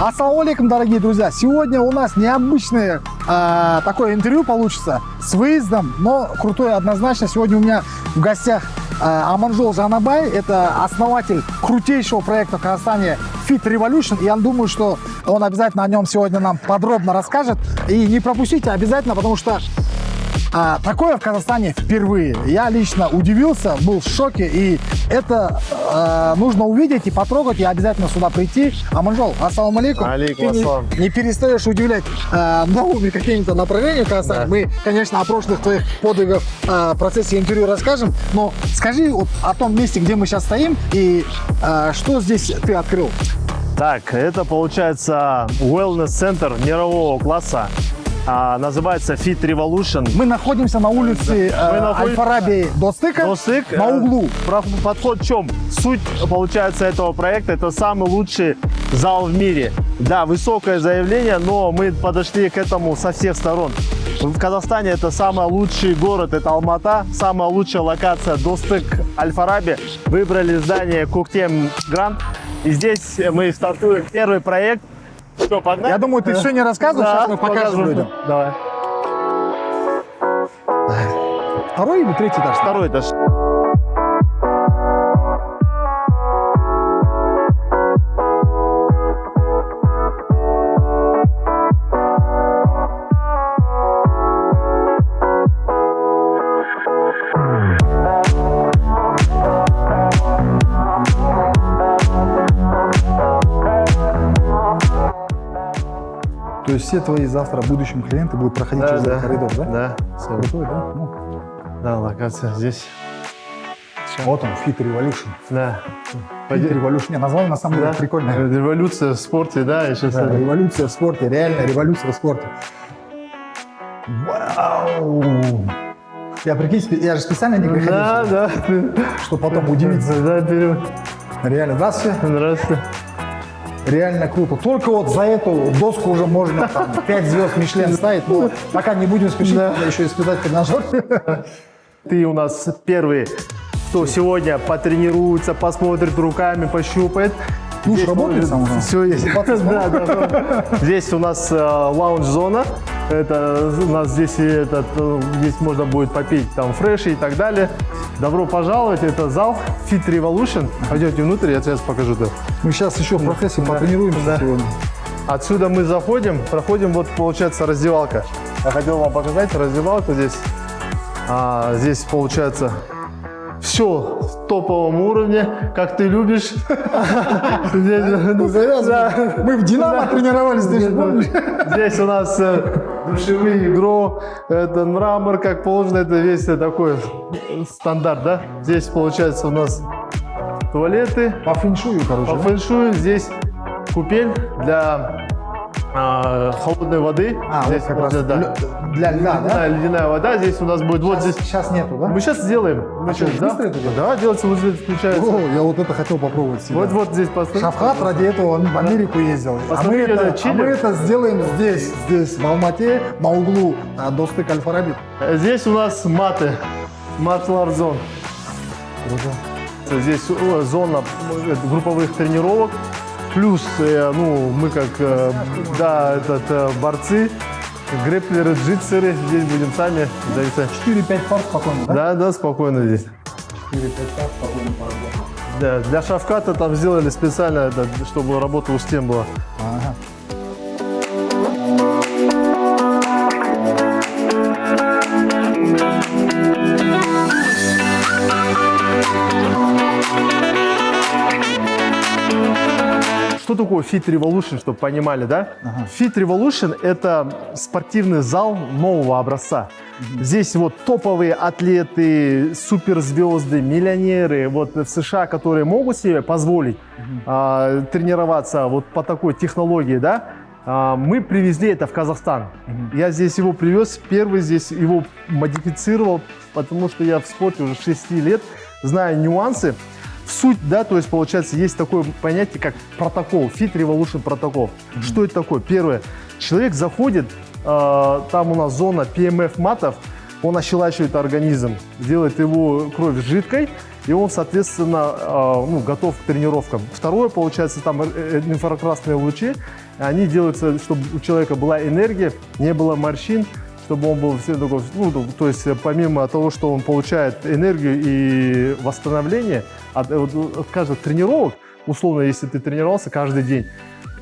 Ассаламу алейкум, дорогие друзья! Сегодня у нас необычное такое интервью получится с выездом, но крутое однозначно. Сегодня у меня в гостях Аманжол Жанабай, это основатель крутейшего проекта в Казахстане Fit Revolution. Я думаю, что он обязательно о нем сегодня нам подробно расскажет. И не пропустите обязательно, потому что такое в Казахстане впервые. Я лично удивился, был в шоке, и это нужно увидеть и потрогать, и обязательно сюда прийти. Аманжол, ассаламу алейкум. Алейкум Ты ассалам. не перестаешь удивлять новыми какими-то направлениями в Казахстане. Да. Мы, конечно, о прошлых твоих подвигах в процессе интервью расскажем, но скажи вот о том месте, где мы сейчас стоим, и что здесь ты открыл. Так, это получается wellness-центр мирового класса. Называется Fit Revolution. Мы находимся на улице Аль-Фараби Достыка, Достык, на углу. Подход в чем? Суть, получается, этого проекта – это самый лучший зал в мире. Да, высокое заявление, но мы подошли к этому со всех сторон. В Казахстане это самый лучший город, это Алмата, самая лучшая локация Достык Аль-Фараби. Выбрали здание Коктем Гранд, и здесь мы стартуем первый проект. Что, погнали? Я думаю, ты все не рассказываешь, сейчас мы покажем людям. Давай. Второй или третий этаж? Второй этаж. То есть все твои завтра будущие клиенты будут проходить через этот коридор, да? Да. Все. Крутой, да? Ну, Да, локация здесь. вот он, Fit Revolution. Да. Fit Revolution. Не, название на самом деле Да. прикольное. Революция в спорте, да, и сейчас. Да, революция в спорте, реально революция в спорте. Вау! Я прикинь, я же специально не приходил, Да, да. чтобы потом удивиться. Да, вперед. Реально, здравствуйте. Здравствуйте. Реально круто. Только вот за эту доску уже можно там 5 звезд Мишлен ставить, но пока не будем спешить, Да. надо еще испытать тренажер. Ты у нас первый, кто сегодня потренируется, посмотрит руками, пощупает. Ну, Здесь работает сам уже. Все есть. Да, да. Здесь у нас лаунж-зона. Это у нас здесь, здесь можно будет попить там фреши и так далее. Добро пожаловать, это зал Fit Revolution. Пойдемте внутрь, я сейчас покажу. Да. Мы сейчас еще в процессе потренируемся Да. сегодня. Отсюда мы заходим, проходим, вот получается раздевалка. Я хотел вам показать раздевалку здесь. Здесь получается все в топовом уровне, как ты любишь. Ну, завязывай. Мы в Динамо тренировались, ты же помнишь? Здесь у нас душевые игру, это мрамор, как положено, это весь такой стандарт, да? Здесь получается у нас туалеты, По фэншую, короче. по фэншую, здесь купель для холодной воды. вот Здесь как раз да. для льда, да? Ледяная вода, здесь у нас будет вот здесь. Сейчас нету, да? Мы сейчас сделаем. что, да? быстро это делать? Да, делается, вот здесь включается. О, я вот это хотел попробовать себя. Вот здесь посмотрите. Шавхат ради этого он в Америку ездил. А мы, Посмотрите, это это, чили. мы это сделаем здесь, в Алмате, на углу Достык Аль-Фараби. Здесь у нас маты. Martial Art Zone. Здесь зона групповых тренировок. Плюс, ну, мы как да, борцы, грэплеры, джитсеры. Здесь будем сами. 4-5 пар спокойно, да? Да, да, спокойно здесь. 4-5 пар спокойно поработать. Да, для Шавката там сделали специально, чтобы работа у стен была. Ага. Что такое Fit Revolution, чтобы понимали, да? Fit Revolution – это спортивный зал нового образца. Здесь вот топовые атлеты, суперзвезды, миллионеры вот в США, которые могут себе позволить тренироваться вот по такой технологии, да? Мы привезли это в Казахстан. Я здесь его привез, первый здесь его модифицировал, потому что я в спорте уже 6 лет, знаю нюансы. Суть, да, то есть, получается, есть такое понятие, как протокол, Fit Revolution протокол. Что это такое? Первое, человек заходит, там у нас зона PMF матов, он ощелачивает организм, делает его кровь жидкой, и он, соответственно, готов к тренировкам. Второе, получается, там инфракрасные лучи, Они делаются, чтобы у человека была энергия, не было морщин, чтобы он был все такой, ну, то есть помимо того, что он получает энергию и восстановление от каждых тренировок, условно, если ты тренировался каждый день,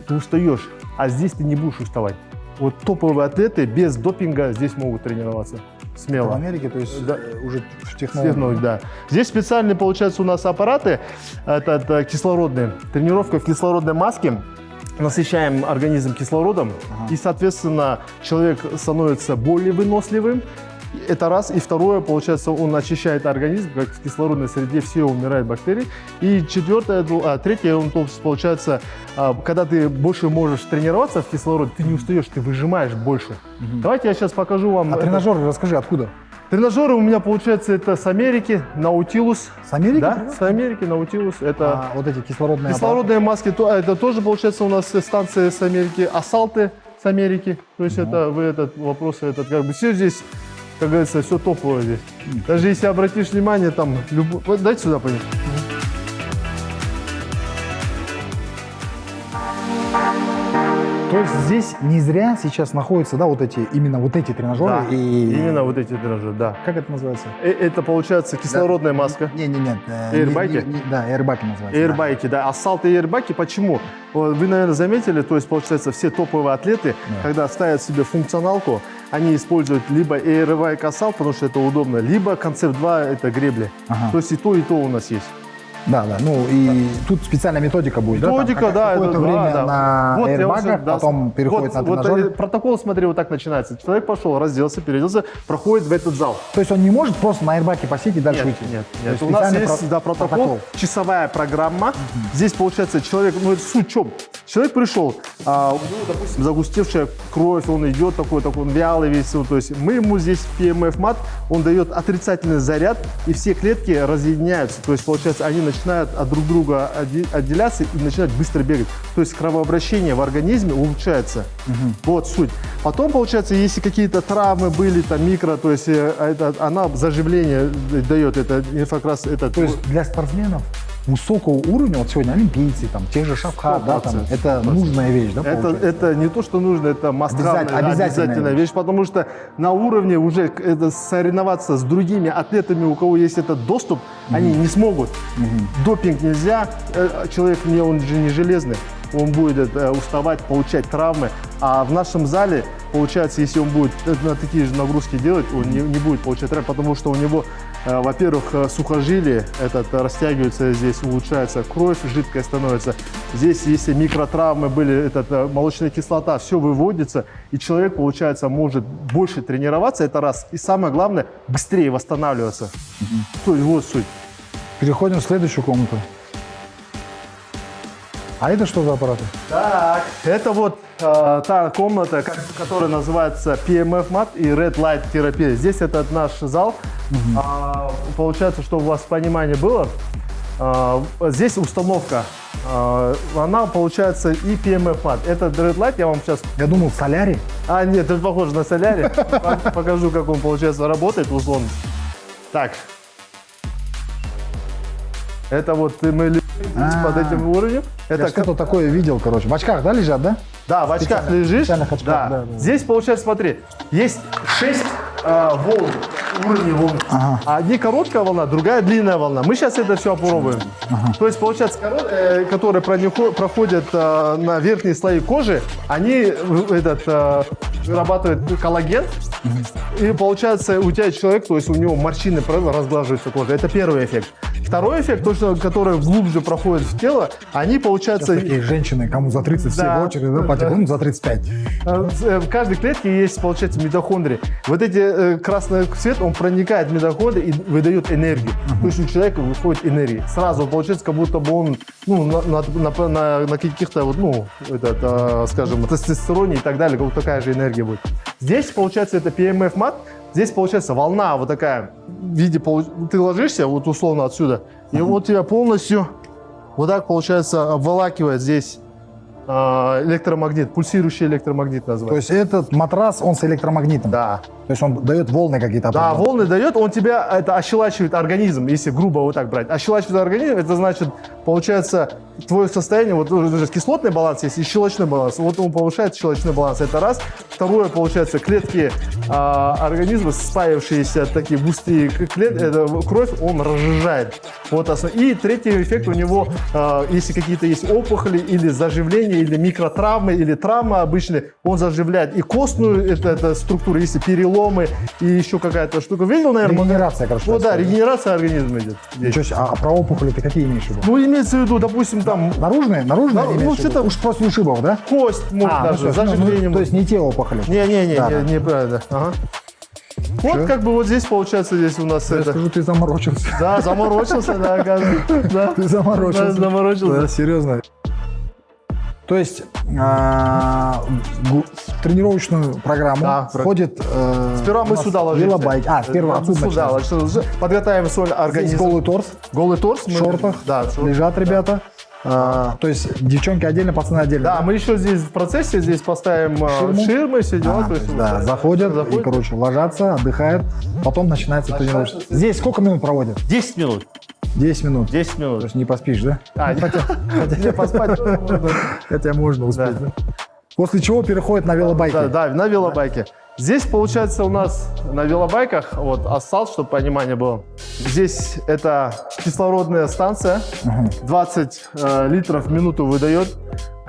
ты устаешь, а здесь ты не будешь уставать. Вот топовые атлеты без допинга здесь могут тренироваться смело. В Америке, то есть Да. уже в Технологии, да. Здесь специальные, получается, у нас аппараты, это кислородные, тренировка в кислородной маске, насыщаем организм кислородом, и, соответственно, человек становится более выносливым. Это раз. И второе, получается, он очищает организм, как в кислородной среде все умирают бактерии. И четвертое, третье, он, получается, когда ты больше можешь тренироваться в кислороде, ты не устаешь, ты выжимаешь больше. Давайте я сейчас покажу вам. А тренажеры, расскажи, откуда? Тренажеры у меня, получается, это с Америки, Наутилус. С Америки? Да, с Америки, Наутилус. Это Вот эти кислородные кислородные маски, это тоже, получается, у нас станция с Америки. Ассалты с Америки. То есть это вы этот вопрос, этот как бы все здесь, как говорится, все топовое здесь. Даже если обратишь внимание, там, вот дайте сюда пойдем. То есть здесь не зря сейчас находятся, да, именно вот эти тренажеры. Да, и... именно вот эти тренажеры, да. Как это называется? Это, получается, кислородная маска. Не-не-не. Эйрбайки? Да, эйрбайки называются. Эйрбайки, да. Ассалты и эйрбайки. Почему? Вот вы, наверное, заметили, то есть, получается, все топовые атлеты, когда ставят себе функционалку, они используют либо эйрбайк ассалт, потому что это удобно, либо концепт 2 это гребли. То есть и то у нас есть. Да, ну и тут специальная методика будет, Методика, да? да. Какое-то время на Вот, я эйрбагах, вам сейчас- потом переходит на вот тренажеры. протокол, смотри, вот так начинается. Человек пошел, разделся, переоделся, проходит в этот зал. То есть он не может просто на эйрбаке посидеть и дальше Нет, уйти? нет, То нет. есть У нас специальный есть протокол, часовая программа. Здесь, получается, человек, ну, это суть в чем? Человек пришел, у него, допустим, загустевшая кровь, он идет такой, он вялый весь, то есть мы ему здесь PMF-мат, он дает отрицательный заряд, и все клетки разъединяются, то есть, получается, они начинают от друг друга отделяться и начинают быстро бегать. То есть кровообращение в организме улучшается. Вот суть. Потом, получается, если какие-то травмы были, там микро, то есть она заживление дает, это инфокрас, это. То есть для спортсменов высокого уровня, вот сегодня олимпийцы, там, тех же Шавкат, да, там, 100%. это нужная вещь, да, получается? Это не то, что нужно, это Обязательная обязательная вещь, потому что на уровне уже это соревноваться с другими атлетами, у кого есть этот доступ, они не смогут. Допинг нельзя, человек он же не железный, он будет уставать, получать травмы, а в нашем зале, получается, если он будет на такие же нагрузки делать, он не будет получать травмы, потому что у него, во-первых, сухожилие растягивается здесь, улучшается, кровь жидкая становится. Здесь, если микротравмы были, молочная кислота, все выводится, и человек, получается, может больше тренироваться, это раз. И самое главное, быстрее восстанавливаться. То есть вот суть. Переходим в следующую комнату. А это что за аппараты? Так, это вот та комната, которая называется PMF-мат и Red Light терапия. Здесь это наш зал. Получается, чтобы у вас понимание было, здесь установка, она получается и PMF-мат. Это Red Light, я вам сейчас... Я думал, солярий. Нет, это похоже на солярий. Покажу, как он, получается, работает условно. Так. Это вот мы лежим под этим уровнем. Я что-то такое видел, короче. В очках, да, лежат, да? Да, в очках лежишь. специальных очках, да. Здесь, получается, смотри, есть 6 волн, уровней волн. Одни короткая волна, другая длинная волна. Мы сейчас это все опробуем. То есть, получается, которые проходят на верхние слои кожи, они вырабатывают коллаген. И получается, у тебя человек, то есть у него морщины разглаживаются кожа. Это первый эффект. Второй эффект, который глубже проходит в тело, они, получается... Такие женщины, кому за 30 все в очередь, да, потихоньку за 35. В каждой клетке есть, получается, митохондрии. Вот эти красный цвет, он проникает в митохондрии и выдает энергию. То есть у человека выходит энергия. Сразу получается, как будто бы он на каких-то, скажем, тестостероне и так далее, как такая же энергия будет. Здесь, получается, это PMF-мат. Здесь, получается, волна вот такая в виде... Ты ложишься вот условно отсюда, и вот тебя полностью вот так, получается, обволакивает здесь электромагнит, пульсирующий электромагнит называется. То есть этот матрас, он с электромагнитом? Да. То есть он дает волны какие-то? Да, волны дает, он тебя ощелачивает организм, если грубо вот так брать. Ощелачивает организм, это значит, получается, твое состояние, вот уже кислотный баланс есть и щелочной баланс. Вот он повышает щелочной баланс, это раз. Второе, получается, клетки организма, спаявшиеся такие густые кровь, он разжижает. Вот и третий эффект у него, если какие-то есть опухоли или заживления, или микротравмы, или травмы обычные, он заживляет и костную это структуру, если переломы и еще какая-то штука. Видел, наверное? Регенерация, короче. Вот, да, регенерация организма идет. Ничего себе. А про опухоли ты какие имеешь в виду? Ну, имеется в виду, допустим, там Наружные? Наружные Ну, имеешь в виду? что-то- Уж после ушибов, да? кость, может, даже, ну, заживление. то есть не те опухоли. Не-не-не, Да. неправильно. Ага. Вот как бы вот здесь получается, здесь у нас Я это... скажу, ты заморочился. Да, заморочился, да, оказывается. Да. Ты заморочился. Да, заморочился. Да, серьезно. То есть в тренировочную программу Да, входит... Сперва мы сюда ложимся. Велобайк. Сперва отсюда сюда начинается. ложимся. Подготовим свой Здесь организм. голый торс, Голый торс. в шортах Да, в шортах. лежат ребята. То есть девчонки отдельно, пацаны отдельно. Да, мы еще здесь в процессе здесь поставим ширмы, все дела. То есть, да, заходят и, короче, ложатся, отдыхают, потом начинается тренировка. Здесь сколько минут проводят? 10 минут. 10 минут. 10 То минут. есть не поспишь, да? Не поспать. Хотя можно успеть. Да. Да? После чего переходит на велобайки. Да, на велобайке. Здесь, получается, у нас на велобайках, вот асфальт, чтобы понимание было, здесь это кислородная станция, 20 литров в минуту выдает,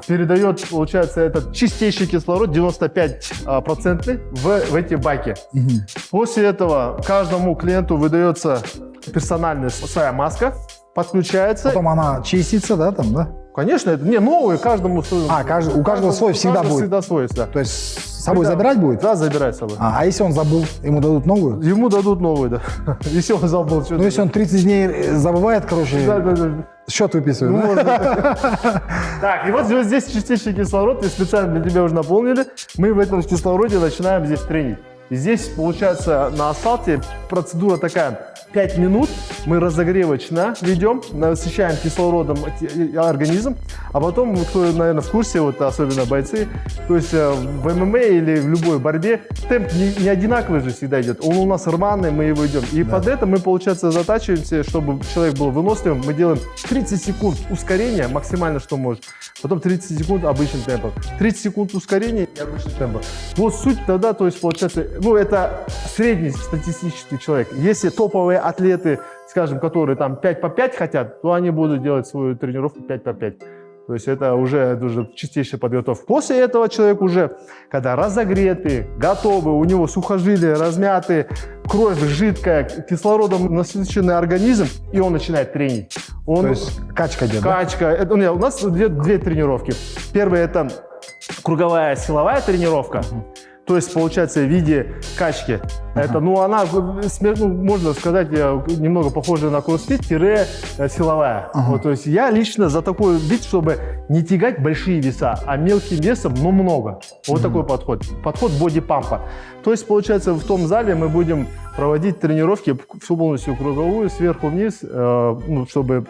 передает, получается, этот чистейший кислород, 95% в эти баки. После этого каждому клиенту выдается персональная своя маска, подключается. Потом она чистится, да, там, да? Конечно, это не новые, каждому свой. У каждого свой всегда будет. Всегда свой, да. То есть с собой забирать будет? Да, забирать с собой. А если он забыл, ему дадут новую? Ему дадут новый, да. Если он забыл что-то. Ну, если он 30 дней забывает, короче, Да. счет выписывает, да? Так, и вот здесь чистейший кислород, и специально для тебя уже наполнили. Мы в этом кислороде начинаем здесь тренить. И здесь, получается, на асфальте процедура такая. 5 минут мы разогревочно ведем, насыщаем кислородом организм, а потом, кто, наверное, в курсе, вот особенно бойцы, то есть в ММА или в любой борьбе темп не одинаковый же всегда идет, он у нас рваный, мы его идем. И под это мы, получается, затачиваемся, чтобы человек был выносливым, мы делаем 30 секунд ускорения, максимально что может, потом 30 секунд обычным темпом, 30 секунд ускорения и обычным темпом. Вот суть тогда, то есть, получается, ну, это средний статистический человек. Если топовые атлеты, скажем, которые там 5 по 5 хотят, то они будут делать свою тренировку 5 по 5. То есть это уже чистейшая подготовка. После этого человек уже, когда разогретый, готовый, у него сухожилия размяты, кровь жидкая, кислородом насыщенный организм, и он начинает тренить. То есть качка идет, да? Качка. У нас две тренировки. Первая – это круговая силовая тренировка. То есть, получается, в виде качки. Это, она, можно сказать, немного похожа на кроссфит-силовая. Вот, то есть я лично за такой вид, чтобы не тягать большие веса, а мелким весом, но много. Вот такой подход. Подход бодипампа. То есть, получается, в том зале мы будем проводить тренировки всю полностью круговую, сверху вниз, чтобы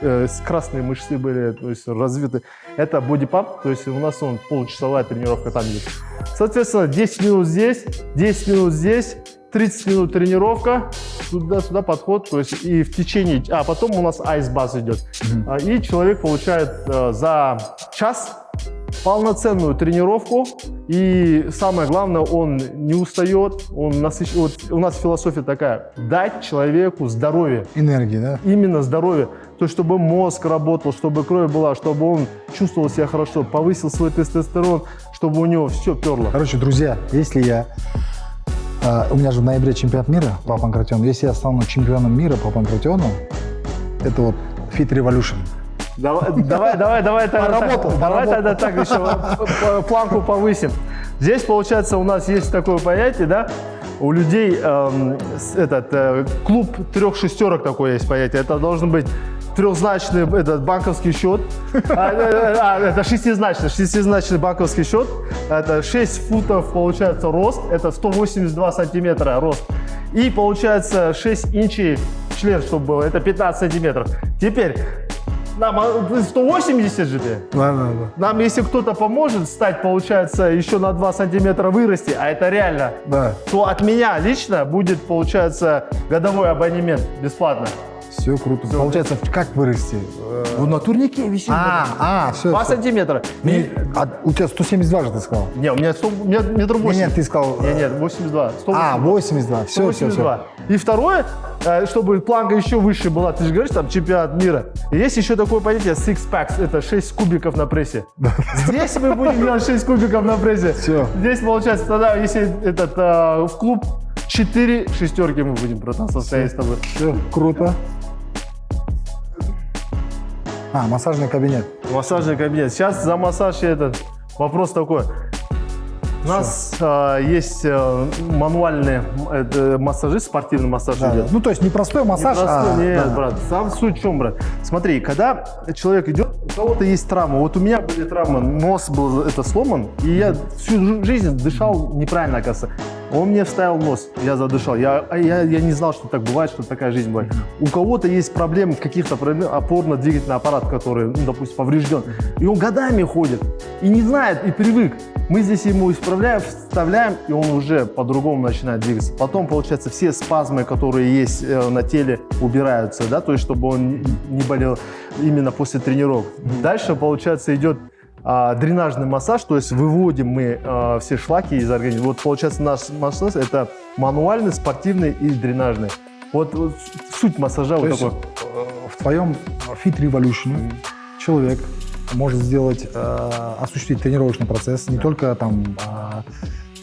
красные мышцы были, то есть, развиты. Это бодипамп, то есть у нас получасовая тренировка там есть. Соответственно, 10 минут здесь, 10 минут здесь, 30 минут тренировка, туда-сюда подход, то есть и в течение, потом у нас айсбаз идет. И человек получает за час полноценную тренировку, и самое главное, он не устает, он вот у нас философия такая: дать человеку здоровье. Энергии, да? Именно здоровье. То есть, чтобы мозг работал, чтобы кровь была, чтобы он чувствовал себя хорошо, повысил свой тестостерон, чтобы у него все перло. Короче, друзья, если у меня же в ноябре чемпионат мира по панкратиону, если я стану чемпионом мира по панкратиону, это вот Fit Revolution. Давай тогда так еще планку повысим. Здесь, получается, у нас есть такое понятие, да? У людей клуб 3 шестерок, такое есть понятие. Это должен быть трехзначный банковский счет. Это шестизначный банковский счет. Это 6 футов, получается, рост. Это 182 сантиметра рост. И, получается, 6 инчей член, чтобы было. Это 15 сантиметров. Теперь нам 180 же. Нам, если кто-то поможет стать, получается, еще на 2 сантиметра вырасти, а это реально, то от меня лично будет, получается, годовой абонемент бесплатно. Все круто. Получается, как вырасти? На турнике висит. Все. 2 сантиметра. У тебя 172 же ты сказал? Не, у меня 100, у меня метр 80. Нет, ты сказал... Нет, 82. 182. 82. Все. 182. И второе, чтобы планка еще выше была, ты же говоришь, там чемпионат мира. И есть еще такое понятие six packs, это 6 кубиков на прессе. Здесь мы будем делать 6 кубиков на прессе. Все. Здесь получается, тогда, если в клуб 4 шестерки мы будем, братан, состоять с тобой. Все, круто. Массажный кабинет. Массажный кабинет. Сейчас за массаж вопрос такой. У нас есть мануальный массажист, спортивный массаж идет. Ну, то есть не простой массаж, Нет, брат, сам суть в чем, брат? Смотри, когда человек идет, у кого-то есть травма. Вот у меня были травмы, нос был сломан, и я всю жизнь дышал неправильно, оказывается. Он мне вставил нос, я задышал. Я не знал, что так бывает, что такая жизнь бывает. У кого-то есть проблемы, каких-то проблем, опорно-двигательный аппарат, который, допустим, поврежден. И он годами ходит, и не знает, и привык. Мы здесь ему исправляем, вставляем, и он уже по-другому начинает двигаться. Потом, получается, все спазмы, которые есть на теле, убираются, да, то есть, чтобы он не болел именно после тренировок. Дальше, получается, идет дренажный массаж, то есть выводим мы все шлаки из организма. Вот, получается, наш массаж – это мануальный, спортивный и дренажный. Вот суть массажа вот такой. В твоем Fit Revolution человек может сделать, осуществить тренировочный процесс, не только там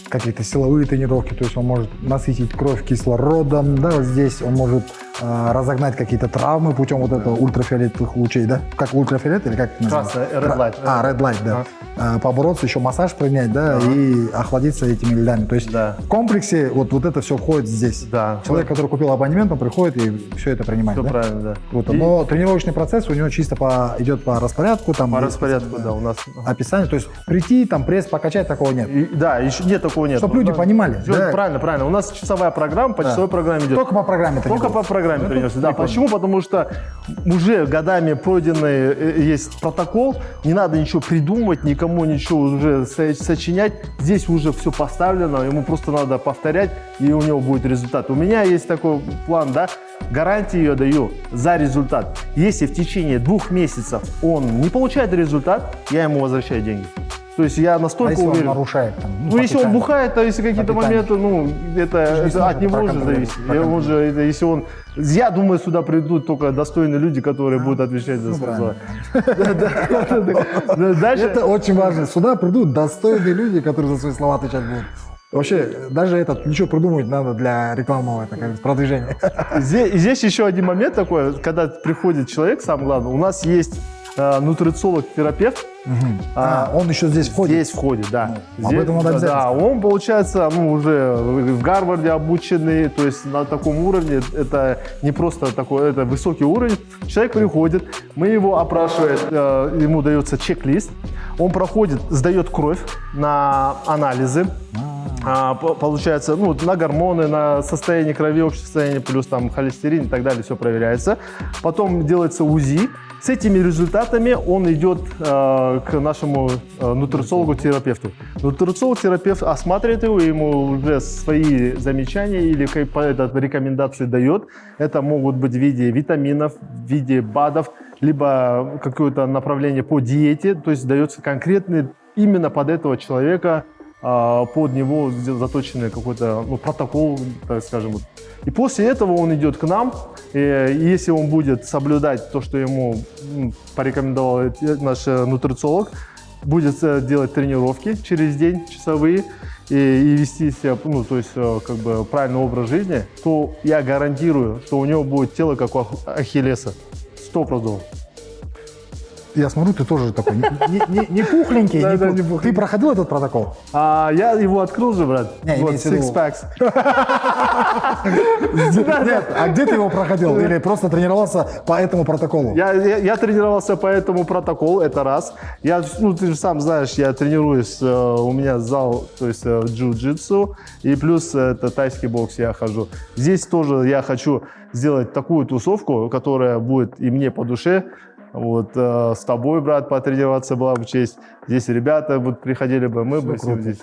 какие-то силовые тренировки, то есть он может насытить кровь кислородом, да, вот здесь он может разогнать какие-то травмы путем вот этого ультрафиолетовых лучей, да? Как ультрафиолет или как это называется? Красный, red light. Red light, да. Побороться, еще массаж принять, да, и охладиться этими льдами. То есть в комплексе вот это все входит здесь. Да. Человек, который купил абонемент, он приходит и все это принимает. Все да? правильно, да. Круто. Но тренировочный процесс у него чисто идет по распорядку. Там по распорядку, да, у нас. Описание, то есть прийти, там пресс покачать, такого нет. Да, еще нет такого нет. Чтобы люди понимали. Да. Правильно. У нас часовая программа, по часовой программе идет. Только по программе тренируются. Только по программе тренируются. Да, почему? Потому что уже годами пройденный есть протокол, не надо ничего придумывать, никому ничего уже сочинять. Здесь уже все поставлено, ему просто надо повторять, и у него будет результат. У меня есть такой план, да, гарантию я даю за результат. Если в течение 2 месяцев он не получает результат, я ему возвращаю деньги. То есть я настолько если уверен. Он нарушает, там, если он бухает, то если какие-то моменты, это от него уже зависит. Если он, я думаю, сюда придут только достойные люди, которые будут отвечать за свои слова. Это очень важно. Сюда придут достойные люди, которые за свои слова отвечать будут. Вообще, даже ничего придумывать надо для рекламного продвижения. Здесь еще один момент такой, когда приходит человек, самое главное, у нас есть нутрициолог-терапевт. Он еще здесь входит? Здесь входит, да. Об этом надо обязательно. Да, он, получается, уже в Гарварде обученный, то есть на таком уровне, это не просто такой, это высокий уровень. Человек приходит, мы его опрашиваем, ему дается чек-лист, он проходит, сдает кровь на анализы, получается, на гормоны, на состояние крови, общее состояние, плюс там холестерин и так далее, все проверяется. Потом делается УЗИ. С этими результатами он идет к нашему нутрициологу-терапевту. Нутрициолог-терапевт осматривает его, ему уже свои замечания или рекомендации дает. Это могут быть в виде витаминов, в виде БАДов, либо какое-то направление по диете, то есть дается конкретный именно под этого человека, под него заточенный какой-то протокол, так скажем. И после этого он идет к нам, и если он будет соблюдать то, что ему порекомендовал наш нутрициолог, будет делать тренировки через день часовые и вести себя, то есть правильный образ жизни, то я гарантирую, что у него будет тело как у Ахиллеса. 100%. Я смотрю, ты тоже такой не пухленький. Ты проходил этот протокол? Я его открыл же, брат. Вот, six packs. Нет, а где ты его проходил? Или просто тренировался по этому протоколу? Я тренировался по этому протоколу, это раз. Ты же сам знаешь, я тренируюсь, у меня зал, то есть джиу-джитсу, и плюс это тайский бокс я хожу. Здесь тоже я хочу сделать такую тусовку, которая будет и мне по душе. Вот с тобой, брат, потренироваться была бы честь. Здесь ребята приходили бы, мы бы все здесь.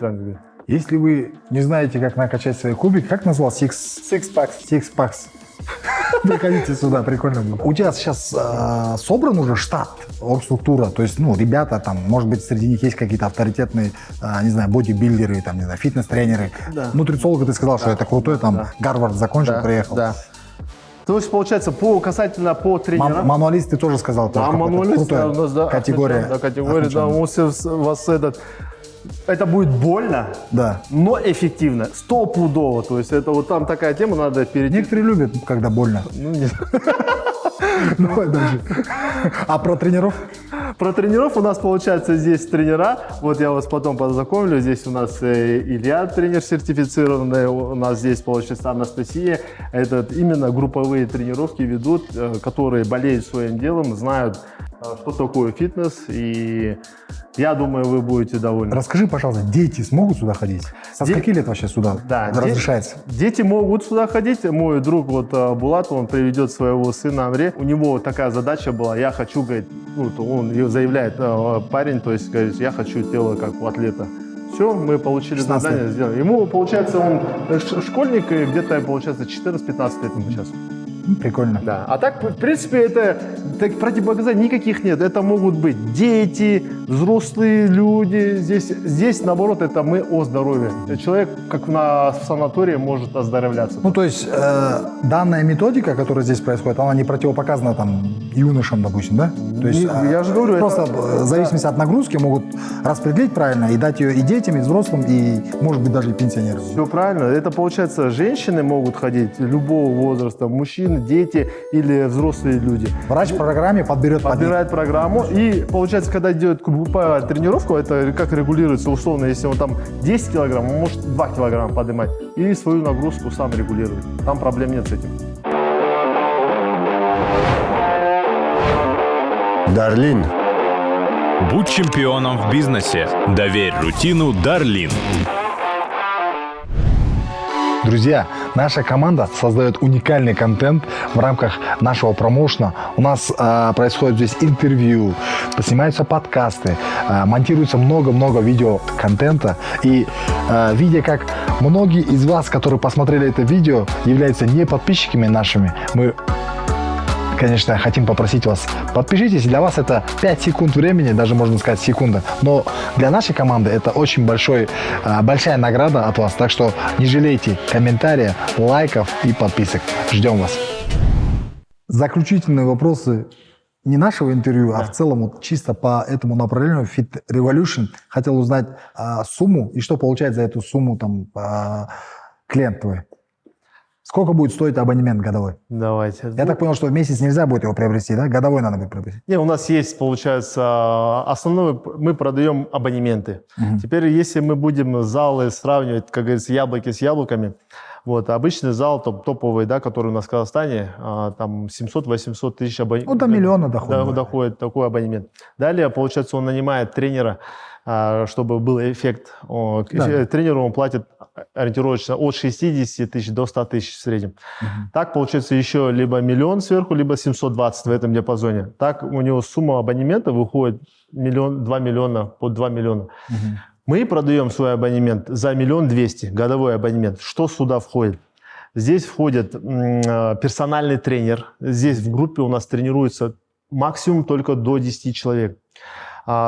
Если вы не знаете, как накачать свои кубики, как назвал? Six packs. Приходите сюда, прикольно будет. У тебя сейчас собран уже штат, оргструктура, то есть, ну, ребята там, может быть, среди них есть какие-то авторитетные, не знаю, бодибилдеры, там, не знаю, фитнес-тренеры. Да. Нутрициолога ты сказал, что это крутой, там, Гарвард закончил, приехал. Да. То есть, получается, касательно по тренерам... Мануалист ты тоже сказал. Да, мануалист, крутая у нас, да, категория. Да, категория, да, вас этот... Это будет больно, да, но эффективно, стопудово. То есть это вот там такая тема, надо перейти. Некоторые любят, когда больно. Ну, нет. Давай дальше. А про тренеров? Про тренеров у нас, получается, здесь тренера. Вот я вас потом познакомлю. Здесь у нас Илья, тренер сертифицированный. У нас здесь, получается, Анастасия. Это именно групповые тренировки ведут, которые болеют своим делом, знают, что такое фитнес. И я думаю, вы будете довольны. Расскажи, пожалуйста, дети смогут сюда ходить? Со скольки лет вообще сюда разрешается? Дети могут сюда ходить. Мой друг вот Булат, он приведет своего сына Амре. У него такая задача была, я хочу, говорит, ну, он ее заявляет, парень, то есть, говорит, я хочу тело как у атлета. Все, мы получили задание, сделали. Ему, получается, он школьник, и где-то, получается, 14-15 лет ему сейчас. Прикольно. Да. А так, в принципе, это противопоказаний никаких нет. Это могут быть дети, взрослые люди. Здесь, наоборот, это мы о здоровье. Человек, как в санатории, может оздоровляться. Ну, то есть, данная методика, которая здесь происходит, она не противопоказана там юношам, допустим, да? То есть, я же говорю, просто в зависимости от нагрузки могут распределить правильно и дать ее и детям, и взрослым, и, может быть, даже и пенсионерам. Все правильно. Это, получается, женщины могут ходить любого возраста, мужчины, дети или взрослые люди. Врач в программе подбирает программу, и, получается, когда идет групповая тренировка, это как регулируется условно, если он там 10 килограмм, он может 2 килограмма поднимать, и свою нагрузку сам регулирует. Там проблем нет с этим. Дарлин. Будь чемпионом в бизнесе. Доверь рутину Дарлин. Друзья, наша команда создает уникальный контент в рамках нашего промоушена. У нас происходит здесь интервью, снимаются подкасты, монтируется много-много видеоконтента. И видя, как многие из вас, которые посмотрели это видео, являются не подписчиками нашими, мы, конечно, хотим попросить вас, подпишитесь. Для вас это 5 секунд времени, даже можно сказать секунда. Но для нашей команды это очень большая награда от вас. Так что не жалейте комментариев, лайков и подписок. Ждем вас. Заключительные вопросы не нашего интервью, а в целом вот чисто по этому направлению Fit Revolution. Хотел узнать сумму и что получает за эту сумму там клиент твой. Сколько будет стоить абонемент годовой? Давайте. Я так понял, что в месяц нельзя будет его приобрести, да? Годовой надо будет приобрести. Не, у нас есть, получается, основной, мы продаем абонементы. Теперь, если мы будем залы сравнивать, как говорится, яблоки с яблоками, вот, обычный зал топовый, да, который у нас в Казахстане, там 700-800 тысяч абонементов. Ну, до миллиона доходит. Доходит такой абонемент. Далее, получается, он нанимает тренера, чтобы был эффект. Тренеру он платит ориентировочно от 60 тысяч до 100 тысяч в среднем. Так, получается, еще либо миллион сверху, либо 720 в этом диапазоне. Так, у него сумма абонемента выходит 2 миллиона, под 2 миллиона. Мы продаем свой абонемент за 1 200 000, годовой абонемент. Что сюда входит? Здесь входит персональный тренер. Здесь в группе у нас тренируется максимум только до 10 человек.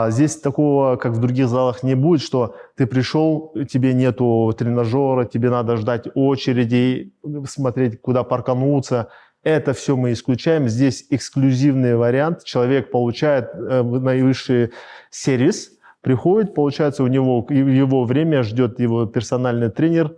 Здесь такого, как в других залах, не будет, что ты пришел, тебе нету тренажера, тебе надо ждать очереди, смотреть, куда паркануться. Это все мы исключаем. Здесь эксклюзивный вариант. Человек получает наивысший сервис, приходит, получается, у него его время ждет его персональный тренер.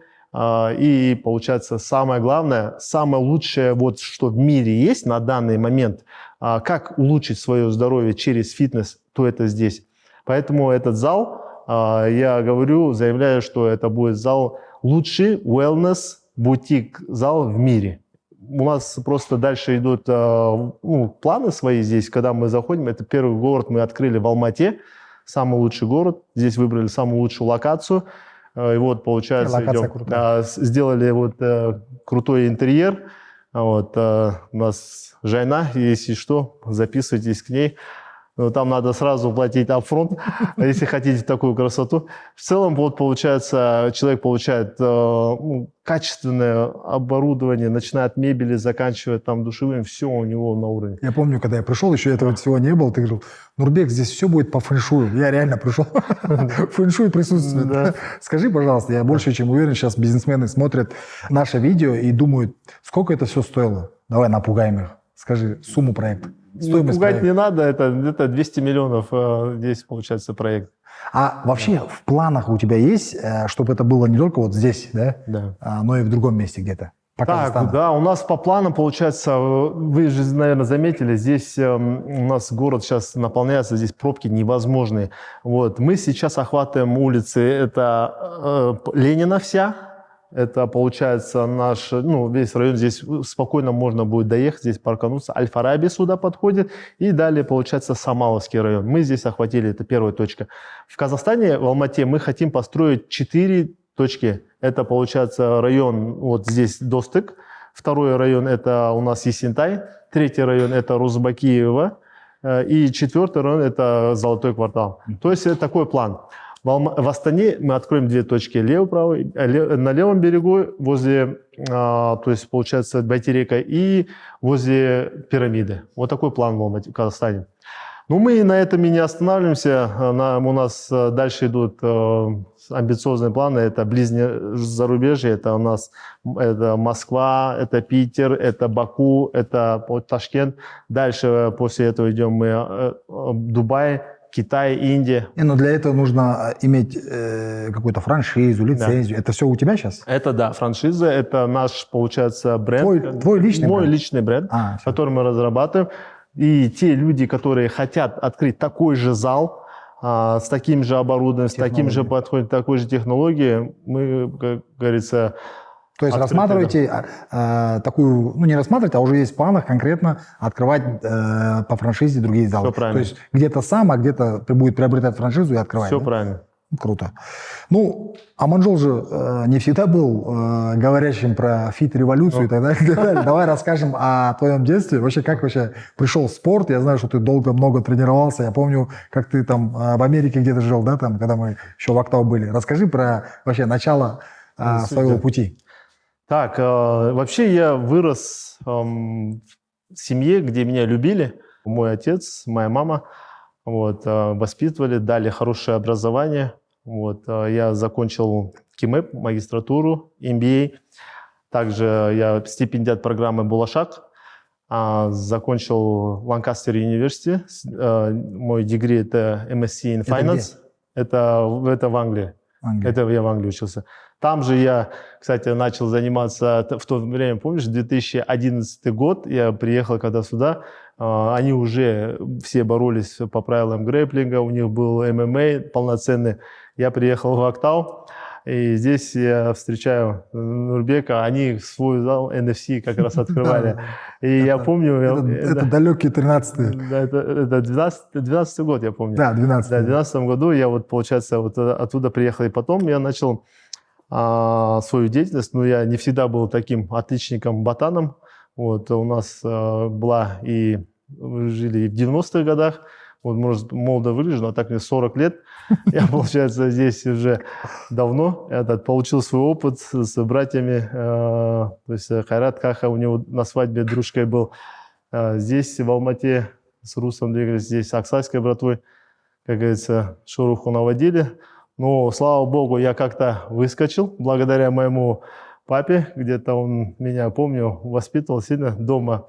И получается, самое главное, самое лучшее, вот что в мире есть на данный момент, как улучшить свое здоровье через фитнес, то это здесь. Поэтому этот зал, я говорю, заявляю, что это будет зал лучший wellness бутик зал в мире. У нас просто дальше идут планы свои здесь, когда мы заходим. Это первый город мы открыли в Алмате, самый лучший город. Здесь выбрали самую лучшую локацию. И вот, получается, сделали вот крутой интерьер. Вот, у нас Жайна, если что, записывайтесь к ней. но там надо сразу платить upfront, если хотите такую красоту. В целом, вот получается, человек получает качественное оборудование, начиная от мебели, заканчивая там душевым, все у него на уровне. Я помню, когда я пришел, еще этого всего не было, ты говорил, Нурбек, здесь все будет по фэншую. Я реально пришел, фэншуй присутствует. Да. Скажи, пожалуйста, я больше чем уверен, сейчас бизнесмены смотрят наше видео и думают, сколько это все стоило? Давай напугаем их. Скажи сумму проекта. Стоимость Пугать проекта. не надо, это 200 миллионов здесь получается проект. А вообще в планах у тебя есть, чтобы это было не только вот здесь, да, Да. но и в другом месте где-то? По Казахстану? Так, да, у нас по планам получается, вы же, наверное, заметили, здесь у нас город сейчас наполняется, здесь пробки невозможные. Вот. Мы сейчас охватываем улицы, это Ленина вся, это получается наш, весь район, здесь спокойно можно будет доехать, здесь паркануться. Аль-Фараби сюда подходит, и далее получается Самаловский район. Мы здесь охватили, это первая точка. В Казахстане, в Алмате, мы хотим построить 4 точки. Это получается район, вот здесь Достык, второй район это у нас Есентай, третий район это Рузбакиево, и четвертый район это Золотой квартал. То есть это такой план. В Астане мы откроем 2 точки, лево-правый, на левом берегу, возле, то есть получается Байтерека, и возле пирамиды. Вот такой план в Казахстане. Но мы на этом и не останавливаемся. У нас дальше идут амбициозные планы. Это ближнее зарубежье. Это у нас это Москва, это Питер, это Баку, это Ташкент. Дальше после этого идем мы Дубай, Китай, Индия. Но для этого нужно иметь какую-то франшизу, лицензию. Да. Это все у тебя сейчас? Это, да, франшиза. Это наш, получается, бренд. Твой личный бренд? Мой личный бренд, который мы разрабатываем. И те люди, которые хотят открыть такой же зал, с таким же оборудованием, с таким же подходом, такой же технологией, мы, как говорится... То есть рассматриваете такую, не рассматривать, а уже есть в планах конкретно открывать по франшизе другие залы. Все правильно. То есть где-то сам, а где-то будет приобретать франшизу и открывать. Все да? правильно. Круто. Аманжол же не всегда был говорящим про фит-революцию и так далее. Давай расскажем о твоем детстве. Вообще, как вообще пришел в спорт? Я знаю, что ты много тренировался. Я помню, как ты там в Америке где-то жил, да, там, когда мы еще в Актау были. Расскажи про вообще начало своего пути. Так, вообще я вырос в семье, где меня любили. Мой отец, моя мама воспитывали, дали хорошее образование. Я закончил КИМЭП, магистратуру, MBA. Также я стипендиат программы «Булашак». Закончил Ланкастер университет. Мой дегри – это MSc in Finance. Это в Англии. Это я в Англии учился. Там же я, кстати, начал заниматься в то время, помнишь, 2011 год, я приехал когда сюда, они уже все боролись по правилам грэпплинга, у них был ММА полноценный. Я приехал в Актау, и здесь я встречаю Нурбека, они свой зал NFC как раз открывали. И я помню... Это далекий 13-й. Это 12-й год, я помню. Да, 12-й. Да, в 12 году я получается, оттуда приехал. И потом я начал свою деятельность. Но я не всегда был таким отличником-ботаном. У нас была и... Жили и в 90-х годах. Может, молодо выгляжу, но так мне 40 лет. Я, получается, здесь уже давно. Получил свой опыт с братьями. То есть Хайрат Каха, у него на свадьбе дружкой был. Здесь, в Алмате, с Русом двигались. Здесь Аксайской братвой, как говорится, шороху наводили. Но, слава богу, я как-то выскочил благодаря моему папе. Где-то он меня, помню, воспитывал сильно дома.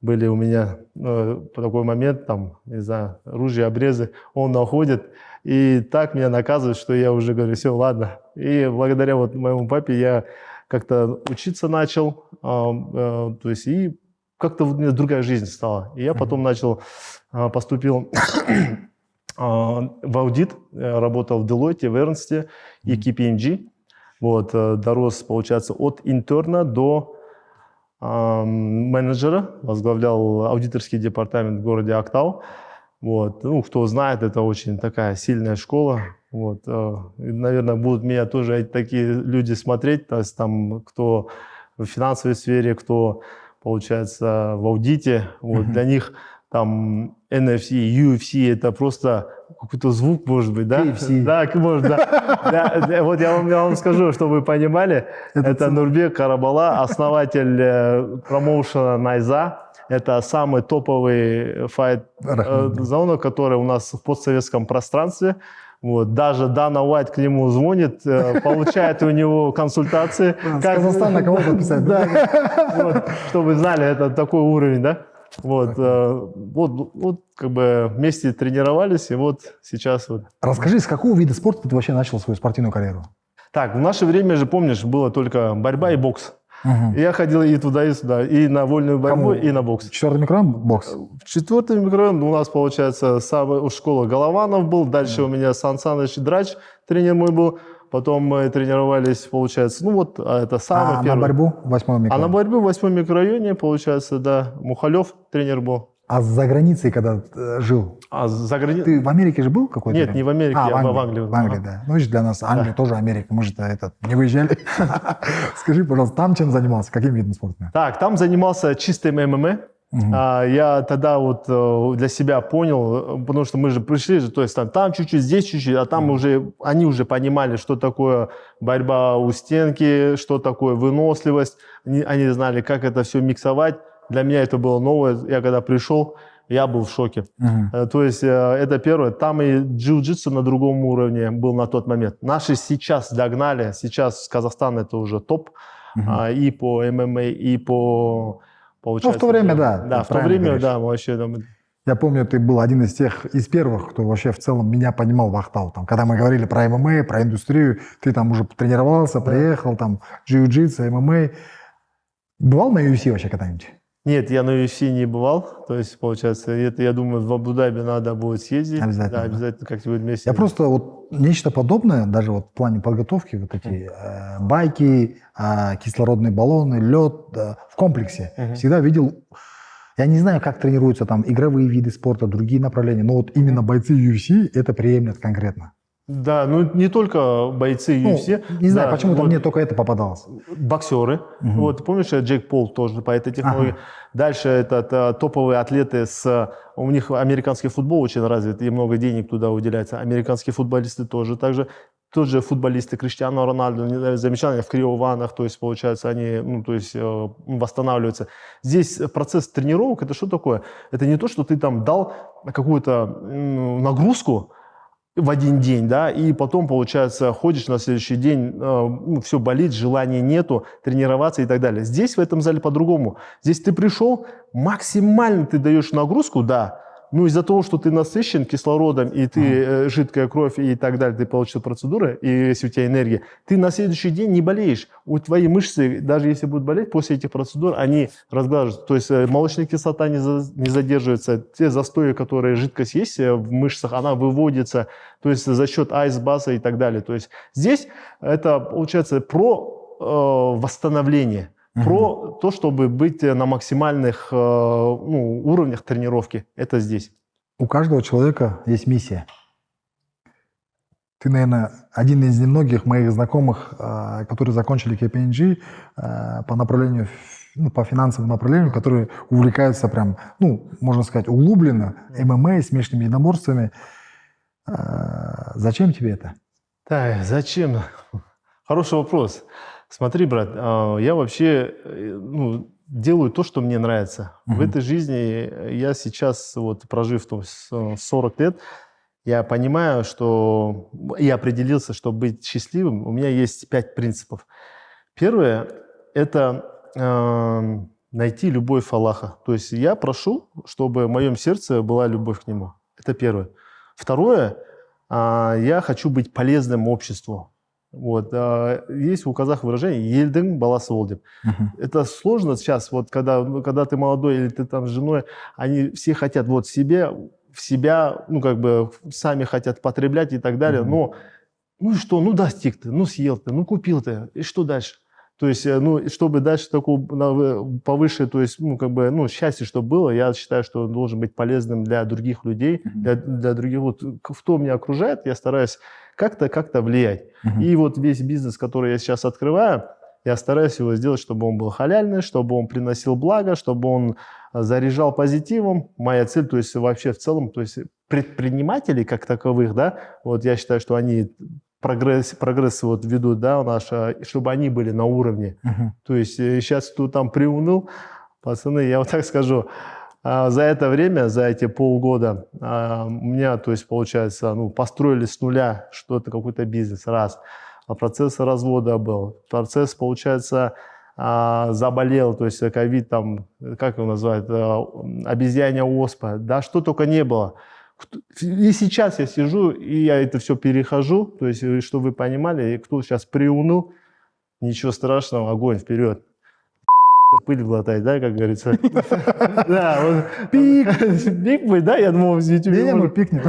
Были у меня такой момент, там, не знаю, ружья, обрезы, он находит, и так меня наказывает, что я уже говорю, все, ладно. И благодаря моему папе я как-то учиться начал, то есть и как-то у меня другая жизнь стала. И я потом поступил в аудит, работал в Deloitte, в Эрнсте и KPMG. Дорос, получается, от интерна до менеджера, возглавлял аудиторский департамент в городе Актау. Кто знает, это очень такая сильная школа. Наверное, будут меня тоже такие люди смотреть, то есть там, кто в финансовой сфере, кто, получается, в аудите. Для них там NFC, UFC, это просто какой-то звук, может быть, да? KFC. Да, может, да. Вот я вам скажу, чтобы вы понимали, это Нурбек Карабала, основатель промоушена Найза. Это самый топовый файт-зона, которая у нас в постсоветском пространстве. Вот. Даже Дана Уайт к нему звонит, получает у него консультации. С Казахстана кого подписать? Да. Вот. Чтобы вы знали, это такой уровень, да? Вот как бы вместе тренировались, и вот сейчас вот. Расскажи, с какого вида спорта ты вообще начал свою спортивную карьеру? Так, в наше время же, помнишь, было только борьба и бокс. Угу. Я ходил и туда, и на вольную борьбу, и на бокс. 4-й микрорайон бокс? В 4-й микрорайон у нас, получается, школа Голованов был, дальше у меня Сан Саныч Драч, тренер мой был, потом мы тренировались, получается, ну вот, это самый первый. А на борьбу в 8-м микрорайоне? А на борьбу в 8-м микрорайоне, получается, да, Мухалев тренер был. А за границей, когда жил? А за границей? Ты в Америке же был какой-то? Нет, не в Америке, я в Англии. В Англии, да. Ну, видишь, для нас Англия тоже Америка. Мы же не выезжали. Скажи, пожалуйста, там чем занимался? Каким видом спорта? Так, там занимался чистым ММА. Я тогда вот для себя понял, потому что мы же пришли, то есть там чуть-чуть, здесь чуть-чуть, а там уже, они уже понимали, что такое борьба у стенки, что такое выносливость. Они знали, как это все миксовать. Для меня это было новое. Я когда пришел, я был в шоке. То есть это первое. Там и джиу-джитсу на другом уровне был на тот момент. Наши сейчас догнали. Сейчас Казахстан это уже топ. И по ММА, и по... Ну, в то время, да. Да, в то время, говоришь. Да, вообще... Я помню, ты был один из первых, кто вообще в целом меня понимал в Ахтау. Там, когда мы говорили про ММА, про индустрию, ты там уже тренировался, приехал, там, джиу-джитсу, ММА. Бывал на UFC вообще когда-нибудь? Нет, я на UFC не бывал. То есть, получается, это, я думаю, в Абу-Даби надо будет съездить. Обязательно. Да, обязательно как-нибудь вместе. Я просто вот нечто подобное, даже вот в плане подготовки, вот эти байки, кислородные баллоны, лед в комплексе всегда видел. Я не знаю, как тренируются там игровые виды спорта, другие направления, но вот именно бойцы UFC это приемлят конкретно. Да, ну не только бойцы UFC. Не знаю, почему там мне только это попадалось. Боксеры. Вот, помнишь, Джейк Пол тоже по этой технологии. Дальше это топовые атлеты, у них американский футбол очень развит, и много денег туда уделяется. Американские футболисты тоже. Также тот же футболисты Криштиану Роналду, замечательно, в криованах, то есть, получается, они восстанавливаются. Здесь процесс тренировок, это что такое? Это не то, что ты там дал какую-то нагрузку в один день, да, и потом, получается, ходишь на следующий день, все болит, желания нету, тренироваться и так далее. Здесь, в этом зале, по-другому. Здесь ты пришел, максимально ты даешь нагрузку, да, но из-за того, что ты насыщен кислородом, и ты жидкая кровь и так далее, ты получил процедуры, и если у тебя энергия, ты на следующий день не болеешь. У твои мышцы, даже если будут болеть, после этих процедур, они разглаживаются. То есть молочная кислота не задерживается. Те застои, которые жидкость есть в мышцах, она выводится, то есть за счет айсбаза и так далее. То есть здесь это, получается, про восстановление. Про то, чтобы быть на максимальных уровнях тренировки. Это здесь. У каждого человека есть миссия. Ты, наверное, один из немногих моих знакомых, которые закончили KPMG по направлению, по финансовому направлению, которые увлекаются прям, можно сказать, углубленно ММА, смешанными единоборствами. Зачем тебе это? Так, зачем? Хороший вопрос. Смотри, брат, я вообще делаю то, что мне нравится. В этой жизни я сейчас, вот прожив 40 лет, я понимаю, что я определился, чтобы быть счастливым. У меня есть 5 принципов. Первое – это найти любовь Аллаха. То есть я прошу, чтобы в моем сердце была любовь к Нему. Это первое. Второе – я хочу быть полезным обществу. Вот. Есть у казахов выражение «елдің баласы бол» деп. Это сложно сейчас, вот, когда ты молодой или ты там с женой, они все хотят в себя, сами хотят потреблять и так далее, но достиг ты, съел ты, купил ты, и что дальше? То есть, чтобы дальше такого повыше, то есть, счастье, чтобы было, я считаю, что он должен быть полезным для других людей, для других, кто меня окружает, я стараюсь как-то влиять. И вот весь бизнес, который я сейчас открываю, я стараюсь его сделать, чтобы он был халяльный, чтобы он приносил благо, чтобы он заряжал позитивом. Моя цель, то есть вообще в целом, то есть предприниматели как таковых, да, вот я считаю, что они прогресс вот ведут, да, чтобы они были на уровне. То есть сейчас кто там приуныл, пацаны, я вот так скажу, за это время, за эти полгода у меня, то есть получается, ну, построили с нуля что-то, какой-то бизнес, раз. Процесс развода был, процесс, получается, заболел, то есть ковид, там, как его называют, обезьянья оспа, да, что только не было. И сейчас я сижу, и я это все перехожу, то есть, чтобы вы понимали, кто сейчас приуныл, ничего страшного, огонь вперед. Пыль глотать, да, как говорится. Да, вот. Пик. Пик будет, да, я думал, в YouTube. Не, пикнет.